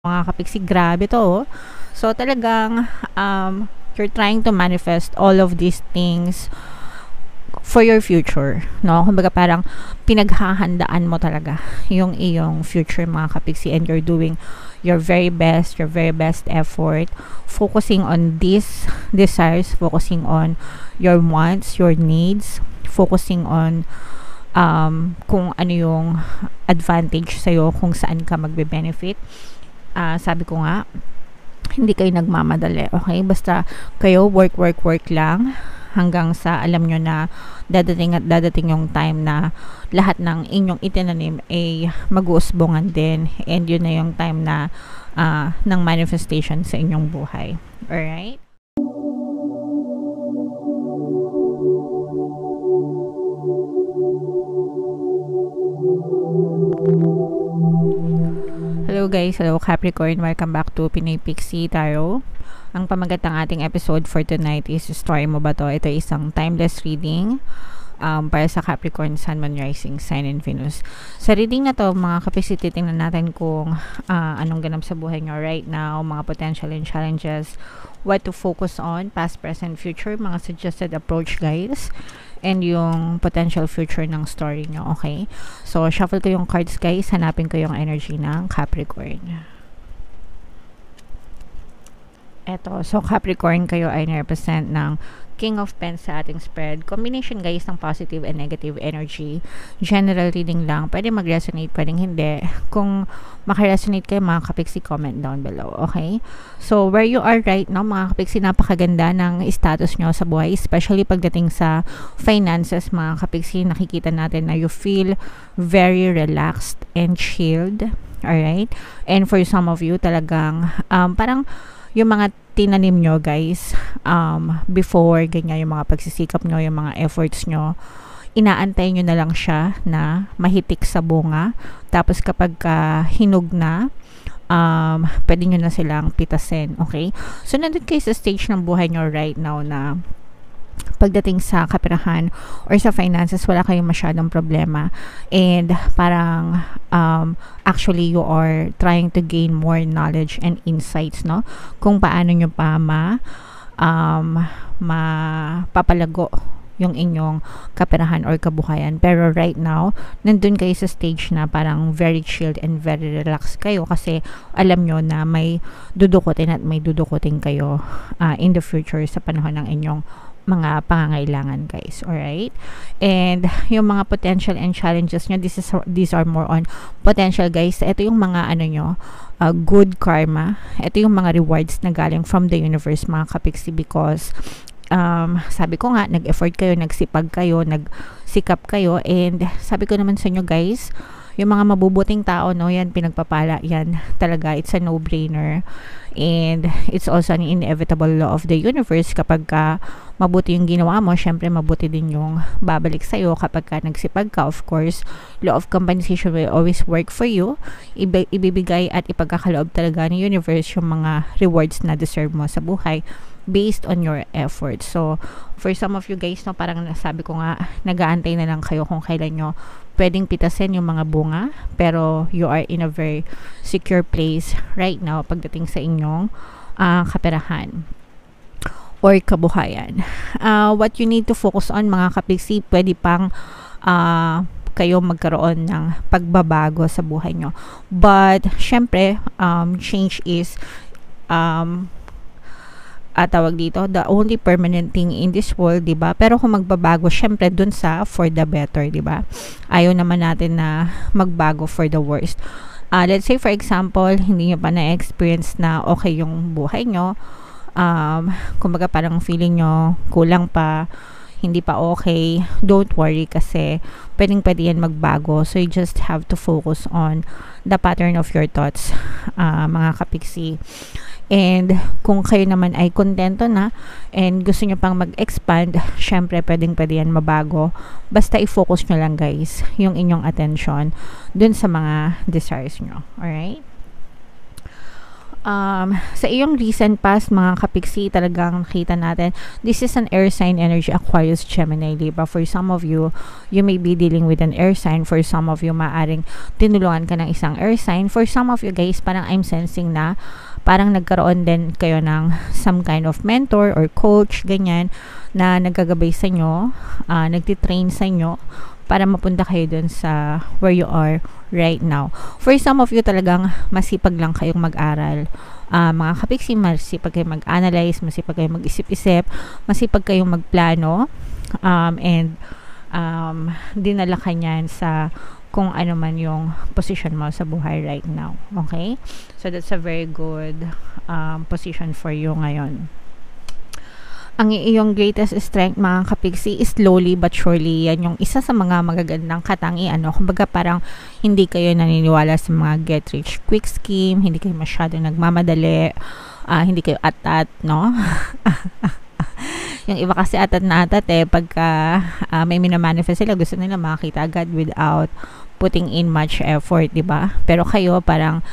mga kapiksi, grabe to, oh. So, talagang, you're trying to manifest all of these things for your future, no? Kumbaga parang pinaghahandaan mo talaga yung iyong future, mga kapiksi, and you're doing your very best effort, focusing on these desires, focusing on your wants, your needs, focusing on kung ano yung advantage sa'yo, kung saan ka magbe-benefit. Sabi ko nga, hindi kayo nagmamadali, okay? Basta kayo work lang hanggang sa alam nyo na dadating yung time na lahat ng inyong itinanim ay mag-uusbongan din, and yun na yung time na ng manifestation sa inyong buhay. Alright? Hello guys, hello Capricorn, welcome back to Pinoy Pixie Tarot. Ang pamagat ng ating episode for tonight is Story Mo Ba To? Ito ay isang timeless reading para sa Capricorn, Sun, Moon, Rising, Sign, and Venus. Sa reading na to, mga kapisi, titingnan natin kung anong ganap sa buhay nyo right now, mga potential and challenges, what to focus on, past, present, future, mga suggested approach guys, and yung potential future ng story nyo, okay? So, shuffle ko yung cards guys, hanapin ko yung energy ng Capricorn. Eto, so Capricorn, kayo ay na-represent ng King of Pens sa ating spread. Combination guys ng positive and negative energy. General reading lang. Pwede mag-resonate, pwedeng hindi. Kung makaresonate kayo, mga kapiksi, comment down below. Okay? So, where you are right now, mga kapiksi, napakaganda ng status nyo sa buhay. Especially pagdating sa finances, mga kapiksi, nakikita natin na you feel very relaxed and chilled. Alright? And for some of you, talagang parang yung mga tinanim nyo guys before, ganyan, yung mga pagsisikap nyo, yung mga efforts nyo, inaantay nyo na lang siya na mahitik sa bunga, tapos kapag hinog na, pwede nyo na silang pitasin, okay? So nandun kayo sa stage ng buhay nyo right now na pagdating sa kaperahan or sa finances, wala kayong masyadong problema, and parang actually you are trying to gain more knowledge and insights, no, kung paano nyo pa mapapalago yung inyong kaperahan or kabuhayan. Pero right now, nandun kayo sa stage na parang very chilled and very relaxed kayo kasi alam nyo na may dudukutin at may dudukutin kayo in the future sa panahon ng inyong mga pangangailangan guys. Alright? And yung mga potential and challenges nyo, these are more on potential guys. Ito yung mga good karma. Ito yung mga rewards na galing from the universe, mga kapiksi, because sabi ko nga, nag-effort kayo, nagsipag kayo, nagsikap kayo, and sabi ko naman sa inyo guys, yung mga mabubuting tao, no, yan pinagpapala, yan talaga, it's a no-brainer, and it's also an inevitable law of the universe. Kapag mabuti yung ginawa mo, syempre mabuti din yung babalik sa'yo. Kapag nagsipag ka, of course, law of compensation will always work for you. Ibibigay at ipagkakaloob talaga ng universe yung mga rewards na deserve mo sa buhay based on your effort. So, for some of you guys, no, parang nasabi ko nga, nag-aantay na lang kayo kung kailan nyo pwedeng pitasin yung mga bunga, pero you are in a very secure place right now pagdating sa inyong kaperahan or kabuhayan. What you need to focus on, mga kapiksi, pwede pang kayo magkaroon ng pagbabago sa buhay nyo. But, syempre, change is tawag dito, the only permanent thing in this world, diba? Pero kung magbabago, syempre dun sa for the better, diba? Ayaw naman natin na magbago for the worst. Let's say for example, hindi nyo pa na-experience na okay yung buhay nyo, kumbaga parang feeling nyo kulang pa, hindi pa okay, don't worry kasi pwede yan magbago. So you just have to focus on the pattern of your thoughts, mga kapiksi. And kung kayo naman ay kontento na and gusto nyo pang mag-expand, syempre pwede yan mabago. Basta i-focus nyo lang guys yung inyong attention dun sa mga desires nyo. Alright? Sa iyong recent past, mga kapiksi, talagang nakita natin, this is an air sign energy, Aquarius, Gemini, Libra. For some of you, you may be dealing with an air sign. For some of you, maaring tinulungan ka ng isang air sign. For some of you guys, parang I'm sensing na parang nagkaroon din kayo ng some kind of mentor or coach, ganyan, na nagkagabay sa inyo, nagtitrain sa inyo, para mapunta kayo dun sa where you are right now. For some of you, talagang masipag lang kayong mag-aral. Mga kapiksi, masipag kayong mag-analyze, masipag kayong mag-isip-isip, masipag kayong magplano, and dinala ka niyan sa kung ano man yung position mo sa buhay right now. Okay? So, that's a very good position for you ngayon. Ang iyong greatest strength, mga kapiksi, is slowly but surely. Yan yung isa sa mga magagandang katangian. Kumbaga parang hindi kayo naniniwala sa mga get rich quick scheme, hindi kayo masyado nagmamadali, hindi kayo atat, no? Yung iba kasi atat na atat pagka may minamanifest sila, gusto nila makakita agad without putting in much effort, di ba? Pero kayo parang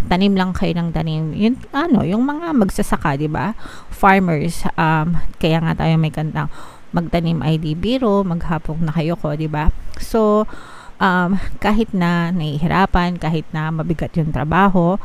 tanim lang kayo ng tanim. Yun, yung mga magsasaka, di ba? Farmers, kaya nga tayo may kantang magtanim ay di biro, maghapong na kayo ko, di ba? So, kahit na nahihirapan, kahit na mabigat yung trabaho,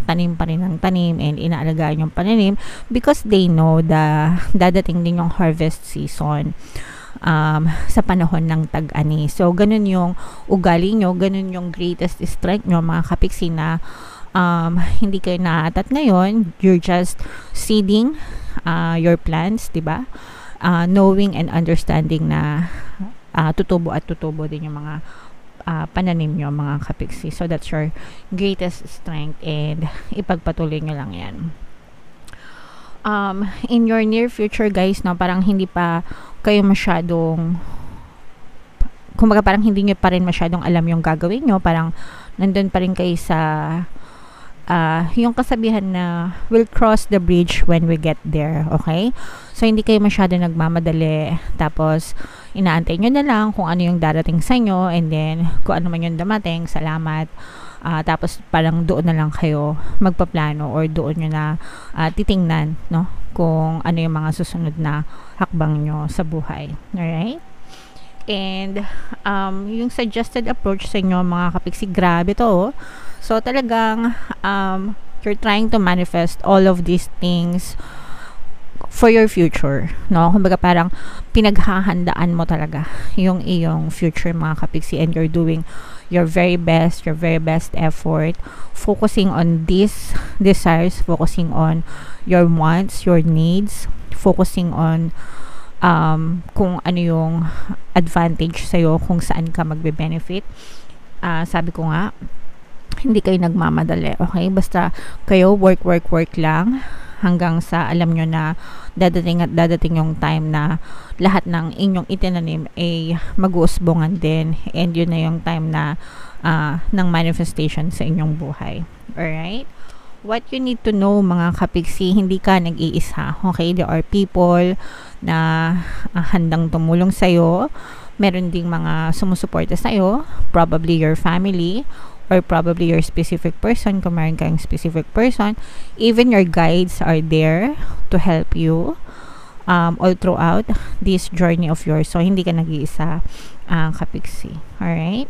tanim pa rin ng tanim and inaalagaan yung pananim because they know dadating din yung harvest season sa panahon ng tag-ani. So, ganun yung ugali nyo, ganun yung greatest strength nyo, mga kapiksi, na hindi kayo naatat ngayon. You're just seeding your plants, diba? Knowing and understanding na tutubo at tutubo din yung mga pananim nyo, mga kapiksi. So, that's your greatest strength and ipagpatuloy nyo lang yan. In your near future, guys, no, parang hindi pa kayo masyadong, kumbaga parang hindi nyo pa rin masyadong alam yung gagawin nyo, parang nandun pa rin kayo sa yung kasabihan na we'll cross the bridge when we get there, okay? So, hindi kayo masyado nagmamadali, tapos inaantay nyo na lang kung ano yung darating sa inyo, and then kung ano man yung dumating, salamat. Tapos parang doon na lang kayo magpaplano or doon nyo na titingnan, no, kung ano yung mga susunod na hakbang nyo sa buhay. Alright? And yung suggested approach sa inyo, mga kapiksi, grabe to. So talagang you're trying to manifest all of these things for your future, no? Kumbaga parang pinaghahandaan mo talaga yung iyong future, mga kapiksi, and you're doing your very best effort, focusing on these desires, focusing on your wants, your needs, focusing on kung ano yung advantage sa'yo, kung saan ka magbe-benefit. Sabi ko nga, hindi kayo nagmamadali, okay? Basta kayo work lang hanggang sa alam nyo na dadating yung time na lahat ng inyong itinanim ay mag-uusbongan din, and yun na yung time na ng manifestation sa inyong buhay. Alright? What you need to know, mga kapiksi, hindi ka nag-iisa, okay? There are people na handang tumulong sa'yo. Meron ding mga sumusuporta sa'yo, probably your family, or probably your specific person, kung meron kang specific person. Even your guides are there to help you all throughout this journey of yours. So, hindi ka nag-iisa, kapiksi. Alright?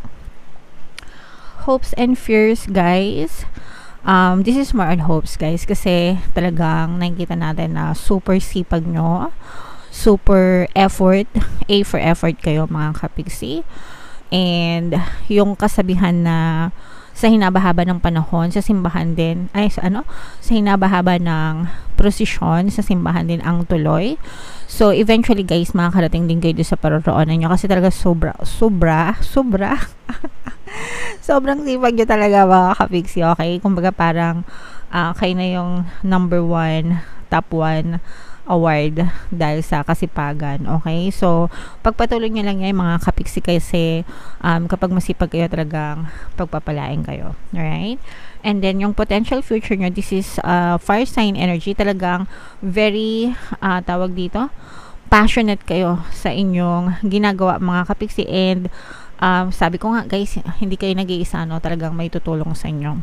Hopes and fears, guys. This is more on hopes, guys, kasi talagang nakikita natin na super sipag nyo, super effort, A for effort kayo, mga kapiksi. And yung kasabihan na sa hinabahaba ng panahon, sa simbahan din, sa hinabahaba ng prosesyon, sa simbahan din ang tuloy. So, eventually, guys, makakarating din kayo sa paroroonan nyo kasi talaga sobra sobrang sipag nyo talaga, mga kapiksi, okay? Kumbaga parang kayo na yung top 1 award dahil sa kasipagan, okay? So, pagpatuloy nyo lang yan, mga kapiksi, kasi kapag masipag kayo, talagang pagpapalain kayo. Alright? And then, yung potential future nyo, this is fire sign energy. Talagang very, tawag dito, passionate kayo sa inyong ginagawa, mga kapiksi. And, sabi ko nga, guys, hindi kayo nag-iisa, no? Talagang may tutulong sa inyo.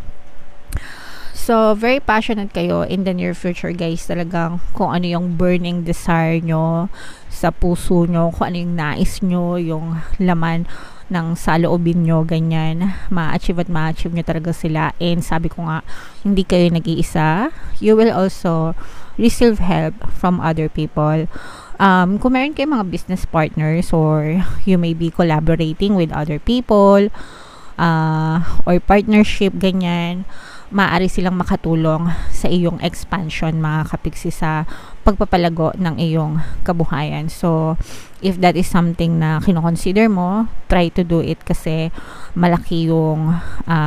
So, very passionate kayo in the near future, guys. Talagang kung ano yung burning desire nyo sa puso nyo, kung ano yung nais nyo, yung laman ng saloobin nyo, ganyan, ma-achieve at ma-achieve nyo talaga sila. And sabi ko nga, hindi kayo nag-iisa. You will also receive help from other people. Kung meron kayo mga business partners or you may be collaborating with other people, or partnership, ganyan, maaari silang makatulong sa iyong expansion, mga kapiksi, sa pagpapalago ng iyong kabuhayan. So, if that is something na kinoconsider mo, try to do it kasi malaki yung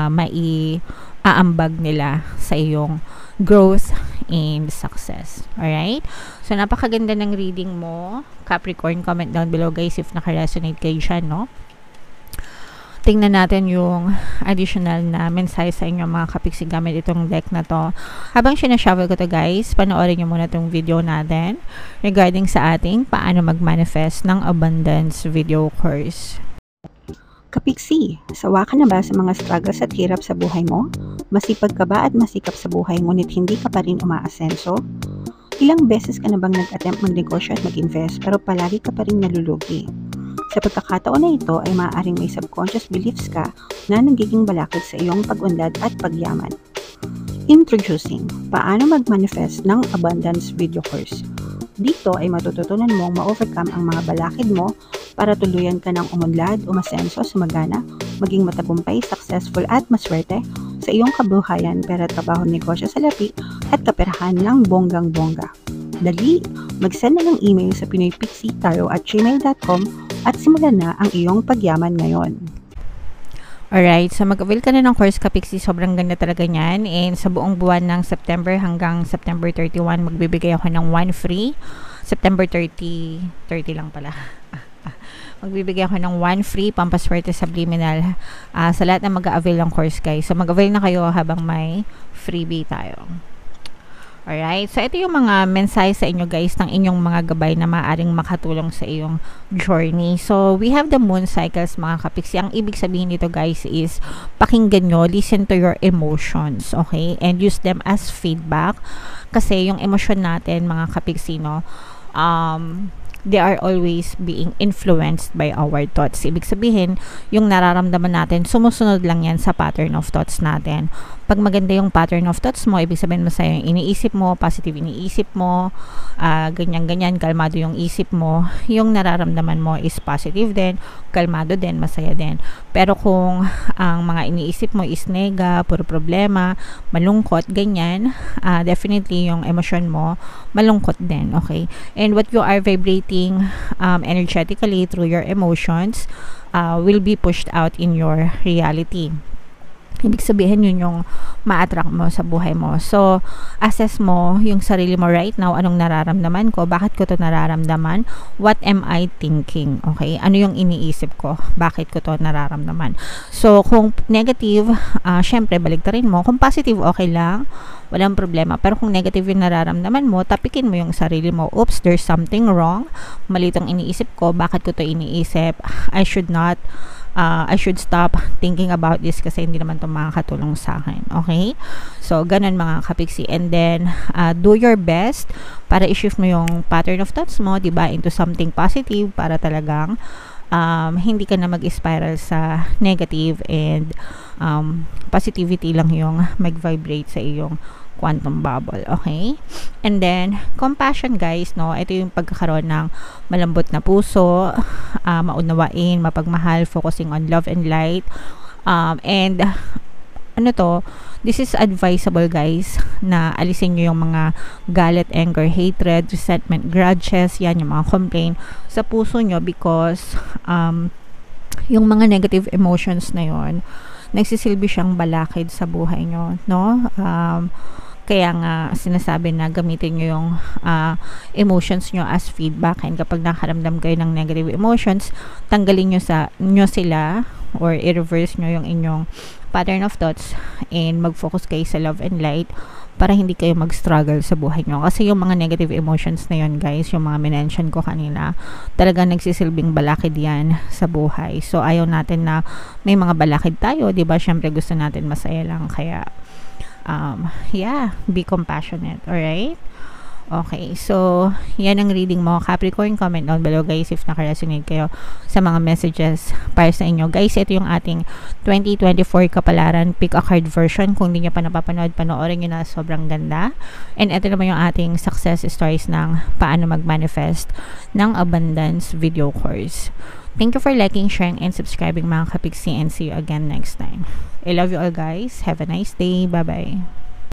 mai-aambag nila sa iyong growth and success. Alright? So, napakaganda ng reading mo, Capricorn. Comment down below, guys, if naka-resonate kayo dyan, no? Tingnan natin yung additional na mensahe sa inyo, mga kapiksi, gamit itong deck na to. Habang sinashuffle ko to, guys, panoorin nyo muna itong video natin regarding sa ating paano mag-manifest ng abundance video course. Kapiksi, sawa ka na ba sa mga struggles at hirap sa buhay mo? Masipag ka ba at masikap sa buhay ngunit hindi ka pa rin umaasenso? Ilang beses ka na bang nag-attempt magnegosyo at mag-invest pero palagi ka pa rin nalulugi? Sa pagkakataon na ito ay maaaring may subconscious beliefs ka na nagiging balakid sa iyong pag-unlad at pagyaman. Introducing, paano mag-manifest ng abundance video course. Dito ay matututunan mong ma-overcome ang mga balakid mo para tuluyan ka ng umunlad, umasenso, sumagana, maging matagumpay, successful at maswerte sa iyong kabuhayan, pera, trabaho, negosyo, salapi at kaperahan ng bonggang-bongga. Dali, mag-send na ng email sa pinoypixitaro@gmail.com at simulan na ang iyong pagyaman ngayon. Alright, so mag-avail ka na ng course, kapiksi. Sobrang ganda talaga niyan. And sa buong buwan ng September hanggang September 31, magbibigay ako ng 1 free. September 30 lang pala. Magbibigay ako ng 1 free pampaswerte subliminal sa lahat na mag-avail ng course, guys. So mag-avail na kayo habang may freebie tayo. Alright, so ito yung mga mensahe sa inyo, guys, ng inyong mga gabay na maaaring makatulong sa iyong journey. So, we have the moon cycles, mga kapiksi. Ang ibig sabihin nito, guys, is pakinggan nyo, listen to your emotions, okay? And use them as feedback. Kasi yung emosyon natin, mga kapiksi, no, they are always being influenced by our thoughts. Ibig sabihin, yung nararamdaman natin, sumusunod lang yan sa pattern of thoughts natin. Pag maganda yung pattern of thoughts mo, ibig sabihin masaya yung iniisip mo, positive iniisip mo, ganyan-ganyan, kalmado yung isip mo, yung nararamdaman mo is positive din, kalmado din, masaya din. Pero kung ang mga iniisip mo is nega, puro problema, malungkot, ganyan, definitely yung emosyon mo, malungkot din, okay? And what you are vibrating energetically through your emotions will be pushed out in your reality. Ibig sabihin, yun yung ma-attract mo sa buhay mo. So, assess mo yung sarili mo right now. Anong nararamdaman ko? Bakit ko to nararamdaman? What am I thinking? Okay? Ano yung iniisip ko? Bakit ko to nararamdaman? So, kung negative, syempre, baligtarin mo. Kung positive, okay lang. Walang problema. Pero kung negative yung nararamdaman mo, tapikin mo yung sarili mo. Oops, there's something wrong. Mali itong iniisip ko. Bakit ko to iniisip? I should stop thinking about this kasi hindi naman ito makakatulong sa akin. Okay? So, ganun, mga kapiksi. And then, do your best para i-shift mo yung pattern of thoughts mo, diba, into something positive para talagang hindi ka na mag-spiral sa negative and positivity lang yung mag-vibrate sa iyong quantum bubble, okay? And then, compassion, guys, no? Ito yung pagkakaroon ng malambot na puso, maunawain, mapagmahal, focusing on love and light. And, this is advisable, guys, na alisin nyo yung mga galit, anger, hatred, resentment, grudges, yan, yung mga complaint sa puso nyo because yung mga negative emotions na yon nagsisilbi siyang balakid sa buhay nyo, no? Kaya nga sinasabi na gamitin nyo yung emotions nyo as feedback, and kapag nakaramdam kayo ng negative emotions, tanggalin nyo sila or i-reverse nyo yung inyong pattern of thoughts and mag-focus kayo sa love and light para hindi kayo mag-struggle sa buhay nyo. Kasi yung mga negative emotions na yun, guys, yung mga minention ko kanina, talagang nagsisilbing balakid yan sa buhay. So, ayaw natin na may mga balakid tayo, diba? Syempre, gusto natin masaya lang. Kaya, Be compassionate. Alright? Okay, so yan ang reading mo. Capricorn, comment down below guys if nakaresonate kayo sa mga messages para sa inyo. Guys, ito yung ating 2024 kapalaran pick a card version. Kung hindi nyo pa napapanood, panoorin nyo na, sobrang ganda. And ito naman yung ating success stories ng paano mag-manifest ng abundance video course. Thank you for liking, sharing, and subscribing mga kapiksi, and see you again next time. I love you all guys. Have a nice day. Bye-bye.